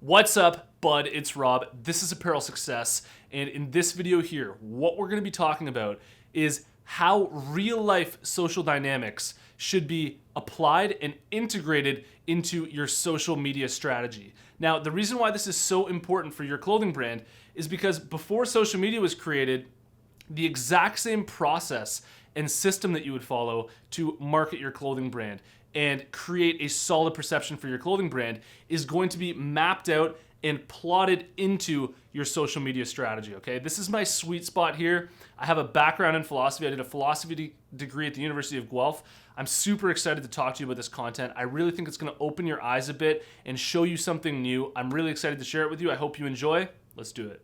What's up, bud? It's Rob. This is Apparel Success, and in this video here, what we're going to be talking about is how real-life social dynamics should be applied and integrated into your social media strategy. Now, the reason why this is so important for your clothing brand is because before social media was created, the exact same process and system that you would follow to market your clothing brand and create a solid perception for your clothing brand is going to be mapped out and plotted into your social media strategy, okay? This is my sweet spot here. I have a background in philosophy. I did a philosophy degree at the University of Guelph. I'm super excited to talk to you about this content. I really think it's gonna open your eyes a bit and show you something new. I'm really excited to share it with you. I hope you enjoy. Let's do it.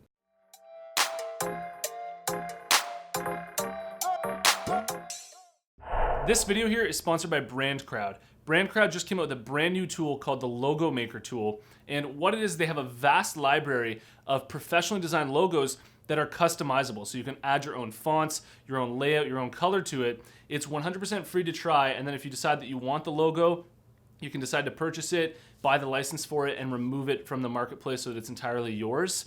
This video here is sponsored by BrandCrowd. BrandCrowd just came out with a brand new tool called the Logo Maker tool. And what it is, they have a vast library of professionally designed logos that are customizable. So you can add your own fonts, your own layout, your own color to it. It's 100% free to try. And then if you decide that you want the logo, you can decide to purchase it, buy the license for it, and remove it from the marketplace so that it's entirely yours.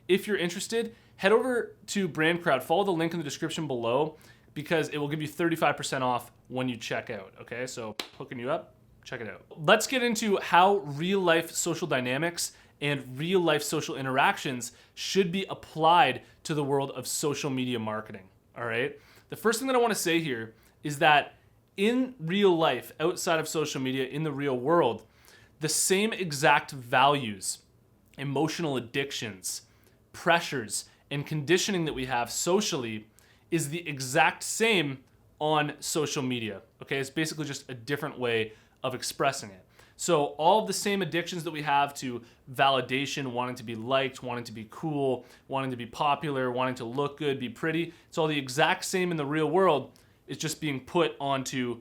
If you're interested, head over to BrandCrowd. Follow the link in the description below, because it will give you 35% off when you check out, okay? So hooking you up, check it out. Let's get into how real life social dynamics and real life social interactions should be applied to the world of social media marketing, all right? The first thing that I wanna say here is that in real life, outside of social media, in the real world, the same exact values, emotional addictions, pressures, and conditioning that we have socially is the exact same on social media, okay? It's basically just a different way of expressing it. So all of the same addictions that we have to validation, wanting to be liked, wanting to be cool, wanting to be popular, wanting to look good, be pretty, it's all the exact same in the real world. It's just being put onto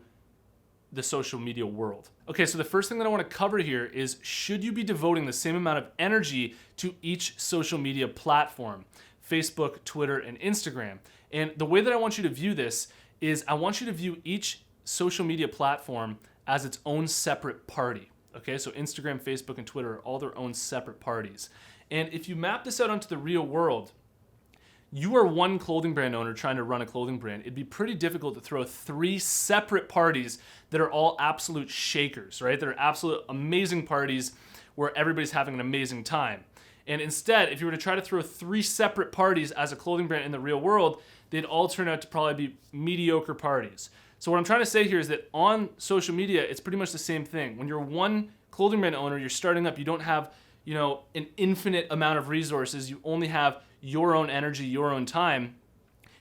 the social media world. Okay, so the first thing that I wanna cover here is, should you be devoting the same amount of energy to each social media platform? Facebook, Twitter, and Instagram. And the way that I want you to view this is I want you to view each social media platform as its own separate party. Okay, so Instagram, Facebook, and Twitter are all their own separate parties. And if you map this out onto the real world, you are one clothing brand owner trying to run a clothing brand. It'd be pretty difficult to throw 3 separate parties that are all absolute shakers, right? That are absolute amazing parties where everybody's having an amazing time. And instead, if you were to try to throw 3 separate parties as a clothing brand in the real world, they'd all turn out to probably be mediocre parties. So what I'm trying to say here is that on social media, it's pretty much the same thing. When you're one clothing brand owner, you're starting up, you don't have, an infinite amount of resources. You only have your own energy, your own time.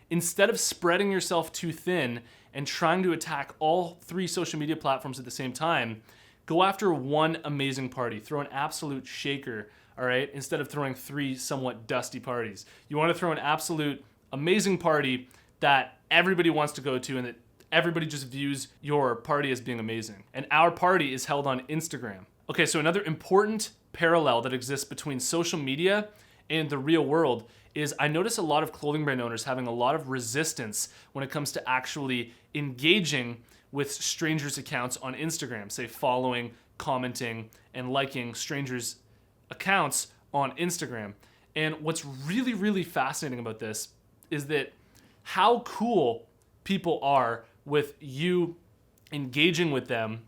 Instead of spreading yourself too thin and trying to attack all 3 social media platforms at the same time, go after one amazing party. Throw an absolute shaker, all right, instead of throwing 3 somewhat dusty parties. You want to throw an absolute amazing party that everybody wants to go to and that everybody just views your party as being amazing. And our party is held on Instagram. Okay, so another important parallel that exists between social media and the real world is I notice a lot of clothing brand owners having a lot of resistance when it comes to actually engaging with strangers' accounts on Instagram, say following, commenting, and liking strangers' accounts on Instagram. And what's really, really fascinating about this is that how cool people are with you engaging with them,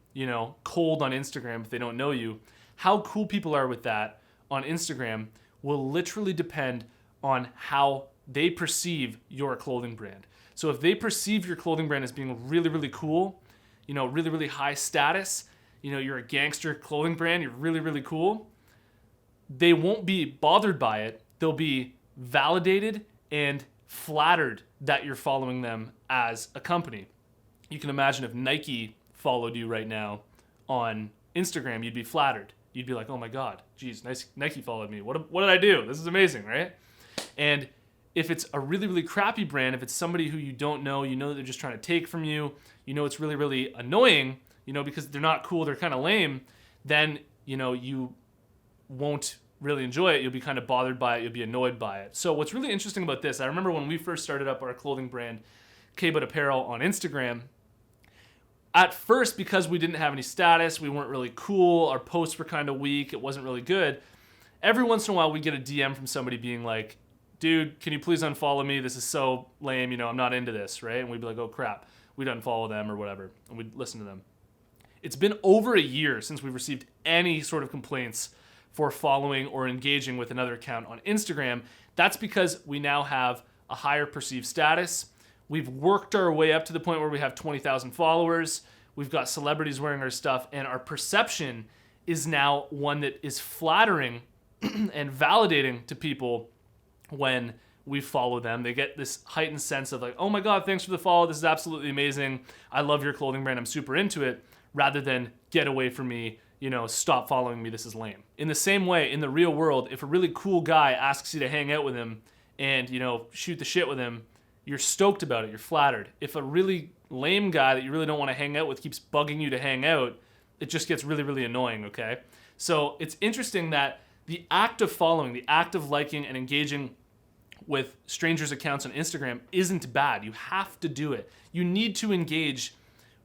cold on Instagram if they don't know you, how cool people are with that on Instagram will literally depend on how they perceive your clothing brand. So if they perceive your clothing brand as being really, really cool, really, really high status, you're a gangster clothing brand, you're really, really cool, they won't be bothered by it. They'll be validated and flattered that you're following them as a company. You can imagine if Nike followed you right now on Instagram, you'd be flattered. You'd be like, oh my God, geez, Nike followed me. What did I do? This is amazing, right? And if it's a really, really crappy brand, if it's somebody who you don't know, that they're just trying to take from you, it's really, really annoying, because they're not cool, they're kind of lame, then, you won't really enjoy it. You'll be kind of bothered by it. You'll be annoyed by it. So what's really interesting about this, I remember when we first started up our clothing brand, K-Bud Apparel on Instagram, at first, because we didn't have any status, we weren't really cool, our posts were kind of weak, it wasn't really good, every once in a while we get a DM from somebody being like, dude, can you please unfollow me? This is so lame, I'm not into this, right? And we'd be like, oh crap, we'd unfollow them or whatever, and we'd listen to them. It's been over a year since we've received any sort of complaints for following or engaging with another account on Instagram. That's because we now have a higher perceived status. We've worked our way up to the point where we have 20,000 followers. We've got celebrities wearing our stuff, and our perception is now one that is flattering and validating to people when we follow them. They get this heightened sense of like, oh my God, thanks for the follow. This is absolutely amazing. I love your clothing brand. I'm super into it. Rather than get away from me, stop following me. This is lame. In the same way, in the real world, if a really cool guy asks you to hang out with him and, shoot the shit with him, you're stoked about it. You're flattered. If a really lame guy that you really don't want to hang out with keeps bugging you to hang out, it just gets really, really annoying, okay? So it's interesting that the act of following, the act of liking and engaging with strangers' accounts on Instagram isn't bad. You have to do it. You need to engage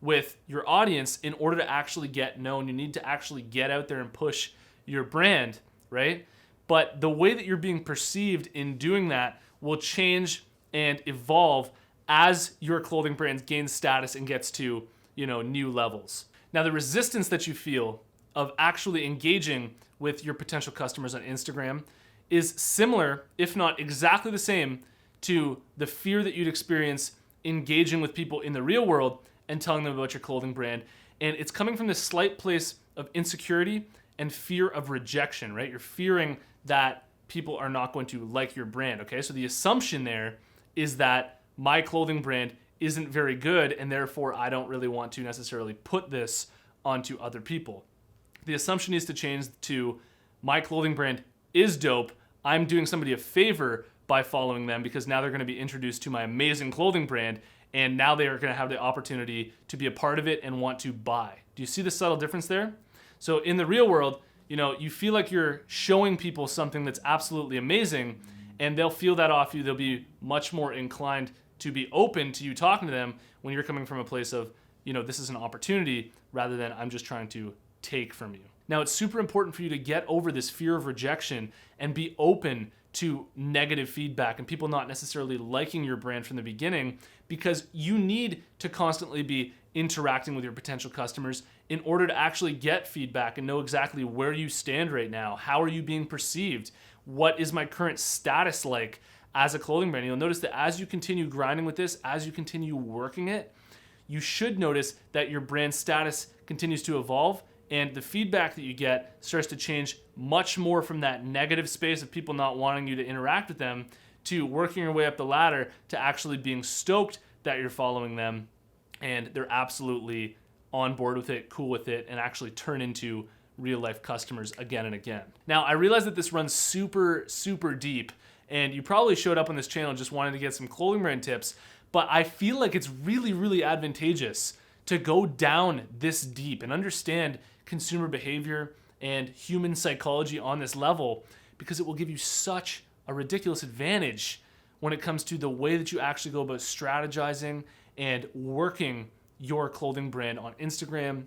with your audience in order to actually get known. You need to actually get out there and push your brand, right? But the way that you're being perceived in doing that will change and evolve as your clothing brand gains status and gets to, new levels. Now, the resistance that you feel of actually engaging with your potential customers on Instagram is similar, if not exactly the same, to the fear that you'd experience engaging with people in the real world and telling them about your clothing brand. And it's coming from this slight place of insecurity and fear of rejection, right? You're fearing that people are not going to like your brand, okay? So the assumption there is that my clothing brand isn't very good, and therefore I don't really want to necessarily put this onto other people. The assumption needs to change to my clothing brand is dope. I'm doing somebody a favor by following them because now they're going to be introduced to my amazing clothing brand, and now they are going to have the opportunity to be a part of it and want to buy. Do you see the subtle difference there? So in the real world, you feel like you're showing people something that's absolutely amazing, and they'll feel that off you. They'll be much more inclined to be open to you talking to them when you're coming from a place of, this is an opportunity rather than I'm just trying to take from you. Now, it's super important for you to get over this fear of rejection and be open to negative feedback and people not necessarily liking your brand from the beginning, because you need to constantly be interacting with your potential customers in order to actually get feedback and know exactly where you stand right now. How are you being perceived? What is my current status like as a clothing brand? You'll notice that as you continue grinding with this, as you continue working it, you should notice that your brand status continues to evolve, and the feedback that you get starts to change much more from that negative space of people not wanting you to interact with them to working your way up the ladder to actually being stoked that you're following them and they're absolutely on board with it, cool with it, and actually turn into real life customers again and again. Now, I realize that this runs super, super deep, and you probably showed up on this channel just wanting to get some clothing brand tips, but I feel like it's really, really advantageous to go down this deep and understand consumer behavior and human psychology on this level, because it will give you such a ridiculous advantage when it comes to the way that you actually go about strategizing and working your clothing brand on Instagram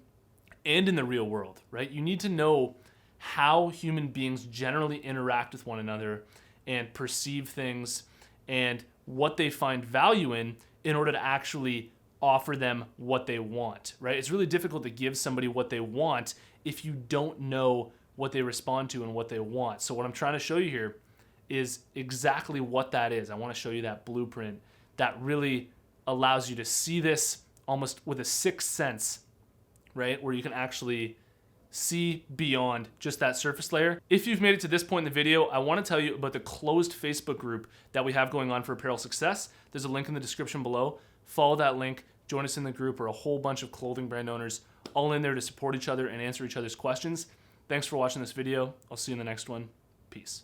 and in the real world, right? You need to know how human beings generally interact with one another and perceive things and what they find value in order to actually offer them what they want, right? It's really difficult to give somebody what they want if you don't know what they respond to and what they want. So what I'm trying to show you here is exactly what that is. I want to show you that blueprint that really allows you to see this almost with a sixth sense, right? Where you can actually see beyond just that surface layer. If you've made it to this point in the video, I want to tell you about the closed Facebook group that we have going on for apparel success. There's a link in the description below. Follow that link, join us in the group. We're a whole bunch of clothing brand owners all in there to support each other and answer each other's questions. Thanks for watching this video. I'll see you in the next one. Peace.